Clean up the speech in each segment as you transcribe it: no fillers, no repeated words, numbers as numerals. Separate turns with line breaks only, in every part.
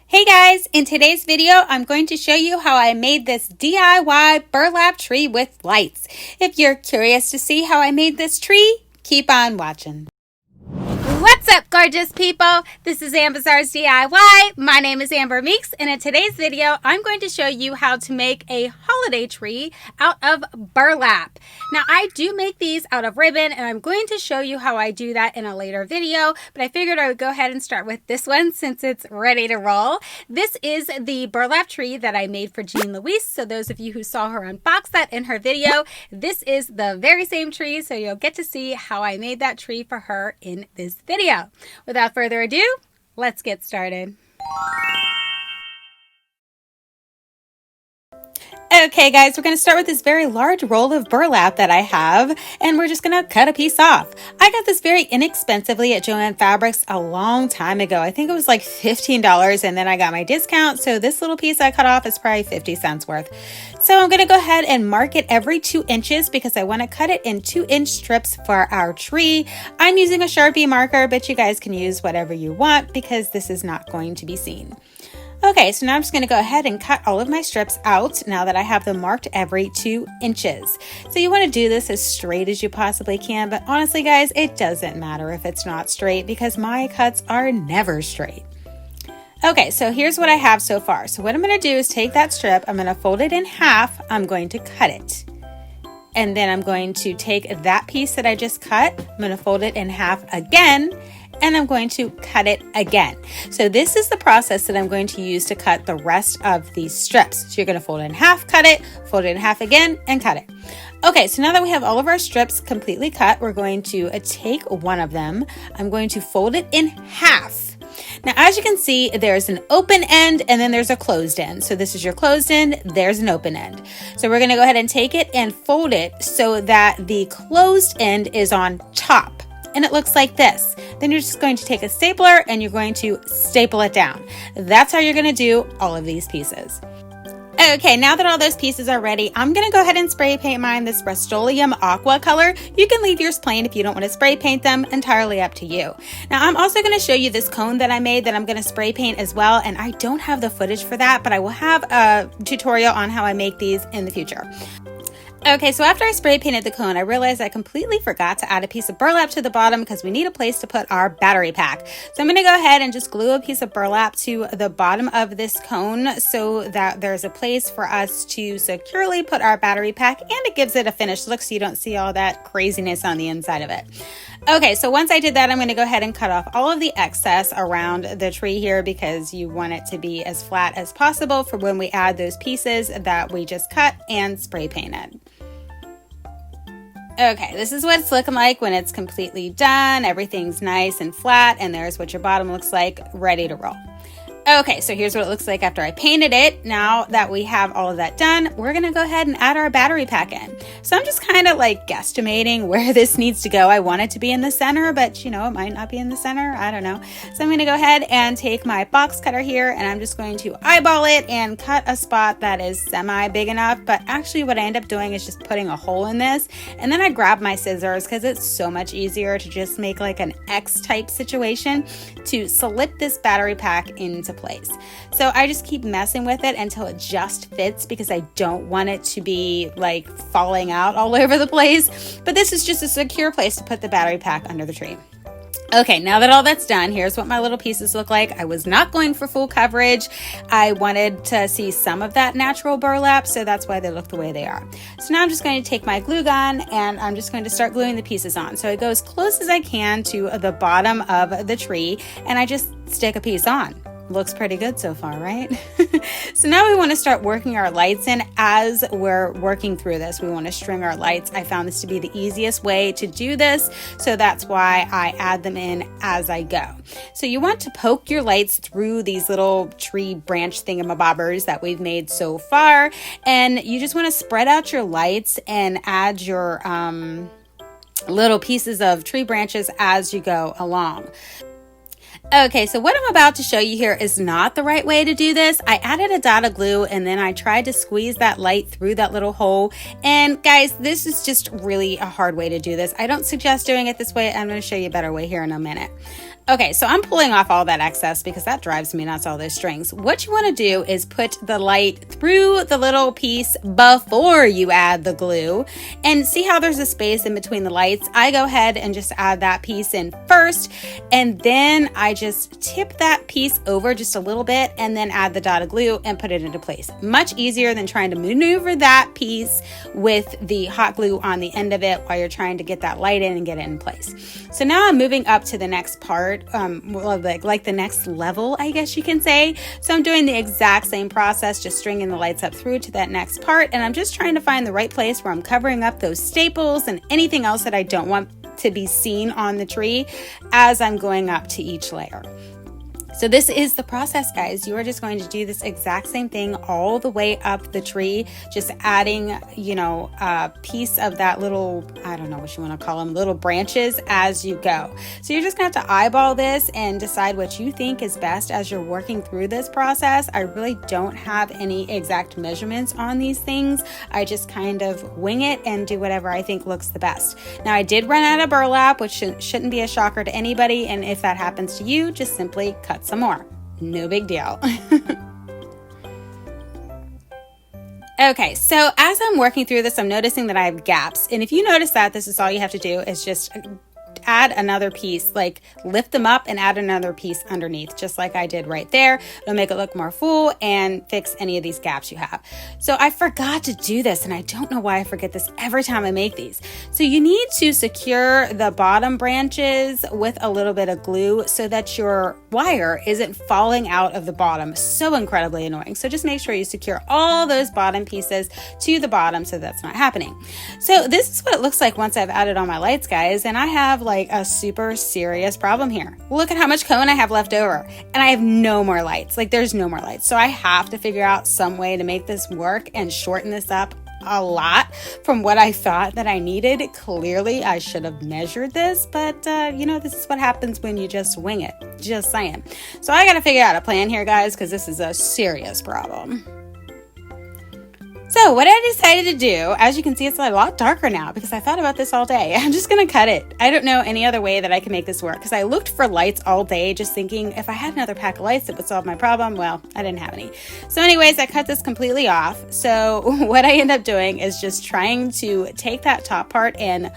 Hey guys, in today's video, I'm going to show you how I made this DIY burlap tree with lights. If you're curious to see how I made this tree, keep on watching. What's up, gorgeous people? This is Amber's DIY. My name is Amber Meeks, and in today's video, I'm going to show you how to make a holiday tree out of burlap. Now, I do make these out of ribbon, and I'm going to show you how I do that in a later video, but I figured I would go ahead and start with this one since it's ready to roll. This is the burlap tree that I made for Louise, so those of you who saw her unbox that in her video, this is the very same tree, so you'll get to see how I made that tree for her in this video. Without further ado, let's get started. Okay guys, we're going to start with this very large roll of burlap that I have, and we're just going to cut a piece off. I got this very inexpensively at Joann Fabrics a long time ago. I think it was like $15, and then I got my discount, so this little piece I cut off is probably 50 cents worth. So I'm going to go ahead and mark it every 2 inches because I want to cut it in 2-inch strips for our tree. I'm using a Sharpie marker, but you guys can use whatever you want because this is not going to be seen. Okay, so now I'm just going to go ahead and cut all of my strips out now that I have them marked every 2 inches. So you want to do this as straight as you possibly can, but honestly guys, it doesn't matter if it's not straight because my cuts are never straight. Okay, so here's what I have so far. So what I'm going to do is take that strip, I'm going to fold it in half, I'm going to cut it. And then I'm going to take that piece that I just cut, I'm going to fold it in half again, and I'm going to cut it again. So this is the process that I'm going to use to cut the rest of these strips. So you're going to fold it in half, cut it, fold it in half again, and cut it. Okay, so now that we have all of our strips completely cut, we're going to take one of them. I'm going to fold it in half. Now, as you can see, there's an open end and then there's a closed end. So this is your closed end, there's an open end. So we're going to go ahead and take it and fold it so that the closed end is on top. And it looks like this. Then you're just going to take a stapler and you're going to staple it down. That's how you're going to do all of these pieces. Okay, now that all those pieces are ready, I'm going to go ahead and spray paint mine this Rust-Oleum aqua color. You can leave yours plain if you don't want to spray paint them, entirely up to you. Now, I'm also going to show you this cone that I made that I'm going to spray paint as well, and I don't have the footage for that, but I will have a tutorial on how I make these in the future. Okay, so after I spray painted the cone, I realized I completely forgot to add a piece of burlap to the bottom because we need a place to put our battery pack. So I'm going to go ahead and just glue a piece of burlap to the bottom of this cone so that there's a place for us to securely put our battery pack, and it gives it a finished look so you don't see all that craziness on the inside of it. Okay, so once I did that, I'm going to go ahead and cut off all of the excess around the tree here because you want it to be as flat as possible for when we add those pieces that we just cut and spray painted. Okay, this is what it's looking like when it's completely done. Everything's nice and flat, and there's what your bottom looks like, ready to roll. Okay, so here's what it looks like after I painted it. Now that we have all of that done, we're gonna go ahead and add our battery pack in. So I'm just kind of like guesstimating where this needs to go. I want it to be in the center, but you know, it might not be in the center. I don't know. So I'm gonna go ahead and take my box cutter here, and I'm just going to eyeball it and cut a spot that is semi big enough. But actually what I end up doing is just putting a hole in this, and then I grab my scissors because it's so much easier to just make like an X type situation to slip this battery pack into place. So I just keep messing with it until it just fits because I don't want it to be like falling out all over the place. But this is just a secure place to put the battery pack under the tree. Okay, now that all that's done, here's what my little pieces look like. I was not going for full coverage. I wanted to see some of that natural burlap, so that's why they look the way they are. So now I'm just going to take my glue gun and I'm just going to start gluing the pieces on. So I go as close as I can to the bottom of the tree and I just stick a piece on. Looks pretty good so far, right? So now we want to start working our lights in as we're working through this. We want to string our lights. I found this to be the easiest way to do this, so that's why I add them in as I go. So you want to poke your lights through these little tree branch thingamabobbers that we've made so far, and you just want to spread out your lights and add your little pieces of tree branches as you go along. Okay, so what I'm about to show you here is not the right way to do this. I added a dot of glue and then I tried to squeeze that light through that little hole. And guys, this is just really a hard way to do this. I don't suggest doing it this way. I'm going to show you a better way here in a minute. Okay, so I'm pulling off all that excess because that drives me nuts, all those strings. What you want to do is put the light through the little piece before you add the glue, and see how there's a space in between the lights. I go ahead and just add that piece in first, and then I just tip that piece over just a little bit and then add the dotted glue and put it into place. Much easier than trying to maneuver that piece with the hot glue on the end of it while you're trying to get that light in and get it in place. So now I'm moving up to the next part, like the next level, I guess you can say. So I'm doing the exact same process, just stringing the lights up through to that next part, and I'm just trying to find the right place where I'm covering up those staples and anything else that I don't want to be seen on the tree as I'm going up to each layer. So this is the process, guys. You are just going to do this exact same thing all the way up the tree, just adding, a piece of that little, I don't know what you want to call them, little branches as you go. So you're just going to have to eyeball this and decide what you think is best as you're working through this process. I really don't have any exact measurements on these things. I just kind of wing it and do whatever I think looks the best. Now, I did run out of burlap, which shouldn't be a shocker to anybody. And if that happens to you, just simply cut some more. No big deal. Okay, so as I'm working through this, I'm noticing that I have gaps. And if you notice that, this is all you have to do is just add another piece, like lift them up and add another piece underneath, just like I did right there. It'll make it look more full and fix any of these gaps you have. So I forgot to do this, and I don't know why I forget this every time I make these. So you need to secure the bottom branches with a little bit of glue so that your wire isn't falling out of the bottom. So incredibly annoying. So just make sure you secure all those bottom pieces to the bottom so that's not happening. So this is what it looks like once I've added all my lights, guys, and I have like a super serious problem here. Look at how much cone I have left over, and I have no more lights. Like, there's no more lights. So I have to figure out some way to make this work and shorten this up a lot from what I thought that I needed. Clearly, I should have measured this, but this is what happens when you just wing it. Just saying. So I got to figure out a plan here, guys, because this is a serious problem. So what I decided to do, as you can see, it's a lot darker now because I thought about this all day. I'm just going to cut it. I don't know any other way that I can make this work because I looked for lights all day just thinking if I had another pack of lights that would solve my problem. Well, I didn't have any. So anyways, I cut this completely off. So what I end up doing is just trying to take that top part and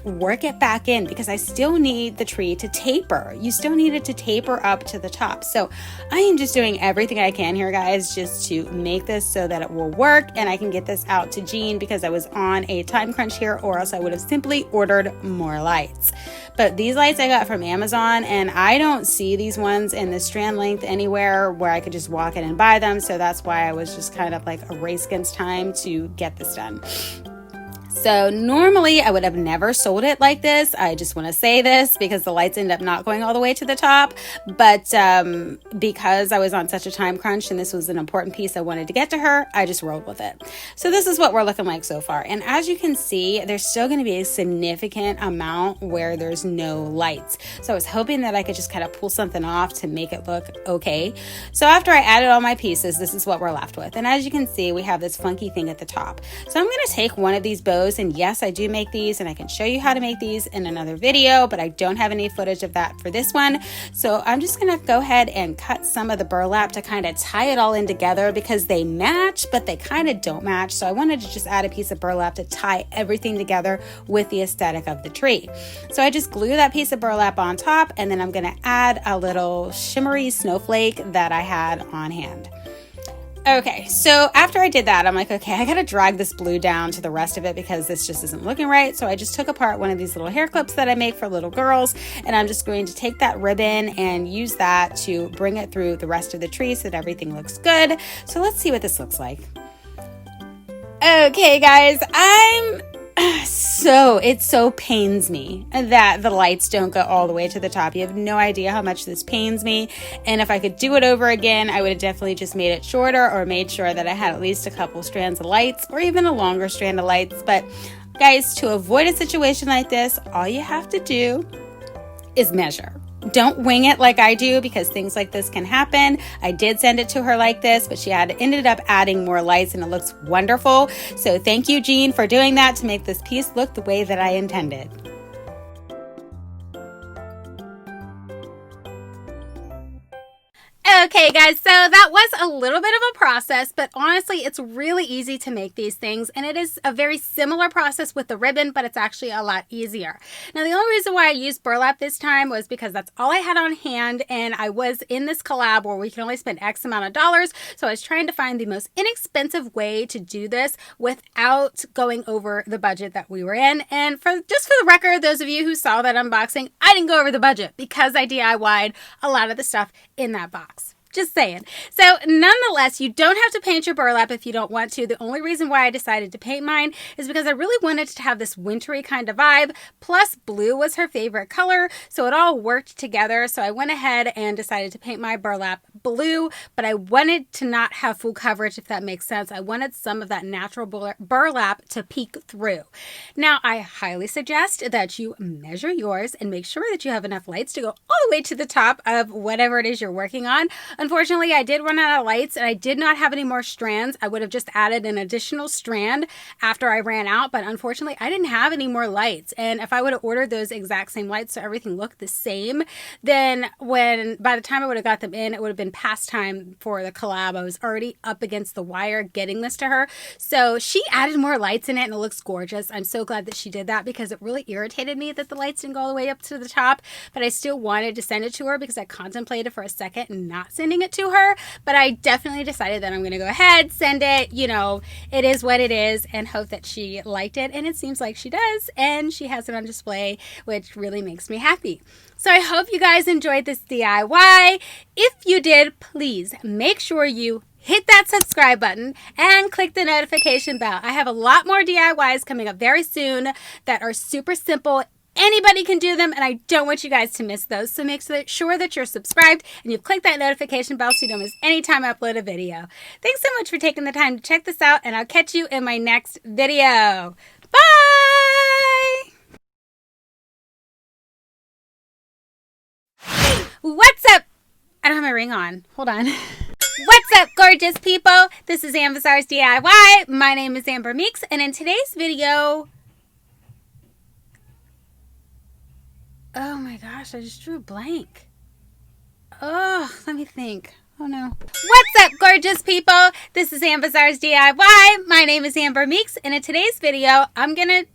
work it back in because I still need the tree to taper. You still need it to taper up to the top. So I am just doing everything I can here, guys, just to make this so that it will work and I can get this out to Jean because I was on a time crunch here, or else I would have simply ordered more lights. But these lights I got from Amazon, and I don't see these ones in the strand length anywhere where I could just walk in and buy them. So that's why I was just kind of like a race against time to get this done. So normally I would have never sold it like this. I just want to say this because the lights end up not going all the way to the top. But because I was on such a time crunch and this was an important piece I wanted to get to her, I just rolled with it. So this is what we're looking like so far. And as you can see, there's still going to be a significant amount where there's no lights. So I was hoping that I could just kind of pull something off to make it look okay. So after I added all my pieces, this is what we're left with. And as you can see, we have this funky thing at the top. So I'm going to take one of these bows. And yes, I do make these, and I can show you how to make these in another video, but I don't have any footage of that for this one. So I'm just going to go ahead and cut some of the burlap to kind of tie it all in together because they match, but they kind of don't match. So I wanted to just add a piece of burlap to tie everything together with the aesthetic of the tree. So I just glue that piece of burlap on top, and then I'm going to add a little shimmery snowflake that I had on hand. Okay, so after I did that, I'm like, okay, I gotta drag this blue down to the rest of it because this just isn't looking right. So I just took apart one of these little hair clips that I make for little girls, and I'm just going to take that ribbon and use that to bring it through the rest of the tree so that everything looks good. So let's see what this looks like. Okay, guys, it so pains me that the lights don't go all the way to the top. You have no idea how much this pains me. And if I could do it over again, I would have definitely just made it shorter or made sure that I had at least a couple strands of lights or even a longer strand of lights. But guys, to avoid a situation like this, all you have to do is measure. Don't wing it like I do because things like this can happen. I did send it to her like this, but she ended up adding more lights and it looks wonderful. So thank you, Jean, for doing that to make this piece look the way that I intended. Okay guys, so that was a little bit of a process, but honestly it's really easy to make these things, and it is a very similar process with the ribbon, but it's actually a lot easier. Now the only reason why I used burlap this time was because that's all I had on hand, and I was in this collab where we can only spend X amount of dollars, so I was trying to find the most inexpensive way to do this without going over the budget that we were in. And just for the record, those of you who saw that unboxing, I didn't go over the budget because I DIY'd a lot of the stuff in that box. Just saying. So nonetheless, you don't have to paint your burlap if you don't want to. The only reason why I decided to paint mine is because I really wanted to have this wintry kind of vibe. Plus blue was her favorite color, so it all worked together. So I went ahead and decided to paint my burlap blue, but I wanted to not have full coverage, if that makes sense. I wanted some of that natural burlap to peek through. Now I highly suggest that you measure yours and make sure that you have enough lights to go all the way to the top of whatever it is you're working on. Unfortunately, I did run out of lights and I did not have any more strands. I would have just added an additional strand after I ran out, but unfortunately I didn't have any more lights. And if I would have ordered those exact same lights so everything looked the same, then by the time I would have got them in, it would have been past time for the collab. I was already up against the wire getting this to her. So she added more lights in it and it looks gorgeous. I'm so glad that she did that because it really irritated me that the lights didn't go all the way up to the top, but I still wanted to send it to her because I contemplated for a second not sending it to her, but I definitely decided that I'm going to go ahead, send it, you know, it is what it is, and hope that she liked it, and it seems like she does, and she has it on display, which really makes me happy. So I hope you guys enjoyed this DIY. If you did, please make sure you hit that subscribe button and click the notification bell. I have a lot more DIYs coming up very soon that are super simple. Anybody can do them, and I don't want you guys to miss those. So make sure that you're subscribed and you click that notification bell so you don't miss any time I upload a video. Thanks so much for taking the time to check this out, and I'll catch you in my next video. Bye! What's up? I don't have my ring on. Hold on. What's up, gorgeous people? This is Amazar's DIY. My name is Amber Meeks, and in today's video... Oh my gosh, I just drew a blank. Oh, let me think. Oh no. What's up, gorgeous people? This is Amazar's DIY. My name is Amber Meeks, and in today's video, I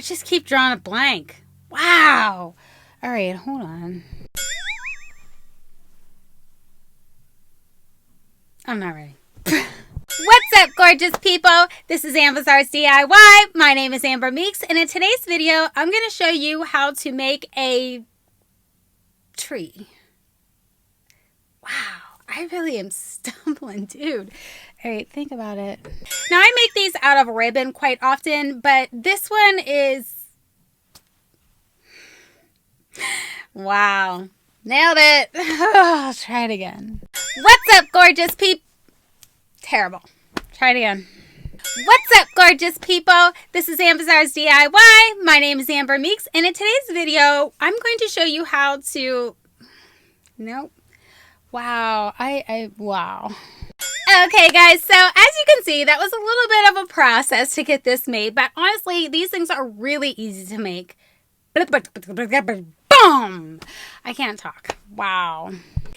just keep drawing a blank. Wow. All right, hold on. I'm not ready. What's up, gorgeous people? This is Amazar's DIY. My name is Amber Meeks, and in today's video, I'm going to show you how to make a tree. Wow, I really am stumbling, dude. All right, think about it. Now, I make these out of ribbon quite often, but this one is... Wow. Nailed it. I'll try it again. What's up, gorgeous people? Terrible. Try it again. What's up, gorgeous people? This is Amazar's DIY. My name is Amber Meeks, and in today's video, I'm going to show you how to... Nope. Wow. Wow. Okay, guys, so as you can see, that was a little bit of a process to get this made, but honestly, these things are really easy to make. Boom! I can't talk. Wow.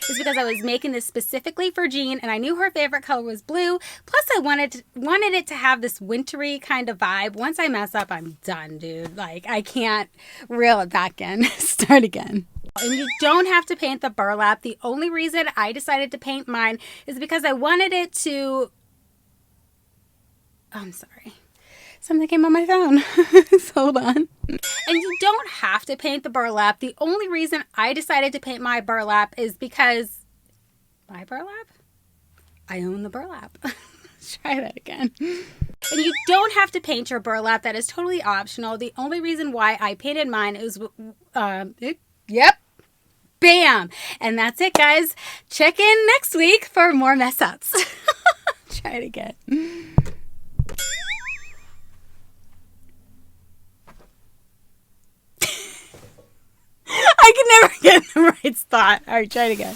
It's because I was making this specifically for Jean, and I knew her favorite color was blue. Plus, I wanted it to have this wintry kind of vibe. Once I mess up, I'm done, dude. Like, I can't reel it back in. Start again. And you don't have to paint the burlap. The only reason I decided to paint mine is because I wanted it to... I'm sorry. Something came on my phone. So hold on. And you don't have to paint the burlap. The only reason I decided to paint my burlap is because... My burlap? I own the burlap. Let's try that again. And you don't have to paint your burlap. That is totally optional. The only reason why I painted mine is... Yep. Bam! And that's it, guys. Check in next week for more mess ups. Try it again. I can never get the right spot. All right, try it again.